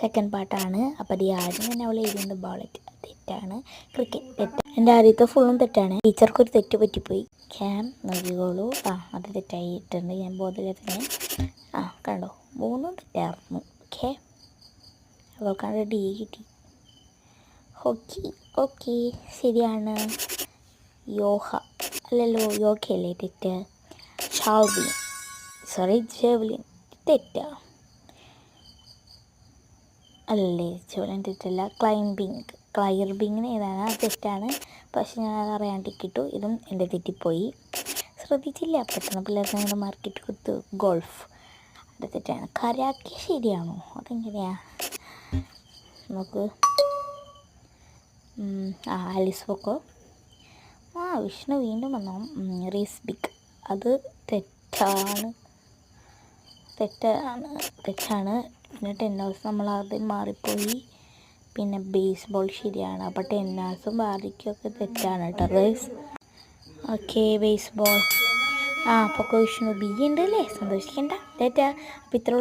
Second പാർട്ടാണ്. അപ്പോൾ അത് ആദ്യം തന്നെ അവൾ എഴുതുന്നത് ബോളറ്റ് തെറ്റാണ്. ക്രിക്കറ്റ് തെറ്റ്. എൻ്റെ ആദ്യത്തെ ഫുള്ളും തെറ്റാണ്. ടീച്ചർക്കൊരു തെറ്റ് പറ്റിപ്പോയി. ക്യാം നോക്കിക്കോളൂ. അത് തെറ്റായിട്ടുണ്ട്. ഞാൻ ബോധമില്ലാതെ കണ്ടോ 3 തെറ്റായിരുന്നു. ഓക്കെ, അവൾക്കാണ് ഡി കിട്ടി. ഓക്കെ ശരിയാണ്. യോഹ അല്ലല്ലോ, യോഗയല്ലേ തെറ്റ്. ജെവലിൻ തെറ്റാ അല്ലേ? ജെവലിൻ തെറ്റല്ല. ക്ലൈംബിങ്ങിന് ഏതാണ്? അത് തെറ്റാണ്. പക്ഷെ ഞാൻ അത് അറിയാണ്ടിക്കിട്ടു. ഇതും എൻ്റെ തെറ്റിപ്പോയി. ശ്രദ്ധിച്ചില്ല. പെട്ടെന്ന് പിള്ളേർക്ക് അങ്ങനെ മാർക്കറ്റ് കൊടുത്തു. ഗോൾഫ് അത് തെറ്റാണ്. കരാക്കെ ശരിയാണോ? അതെങ്ങനെയാ നോക്ക്. ആലിസ് പൊക്കോ. വിഷ്ണു വീണ്ടും വന്നോ. റീസ് ബിഗ് അത് തെറ്റാണ്. പിന്നെ ടെന്നേഴ്സ് നമ്മൾ ആദ്യം മാറിപ്പോയി. പിന്നെ ബേസ്ബോൾ ശരിയാണ്. അപ്പോൾ ടെന്നേഴ്സും ബാർബിക്കൊക്കെ തെറ്റാണ് കേട്ടോ ഗൈസ്. ഓക്കെ, ബേസ്ബോൾ പൊക്കോ വിഷ്ണു. ബി ഉണ്ട് അല്ലേ? സന്തോഷിക്കണ്ട. തെറ്റാ. അപ്പോൾ ഇത്ര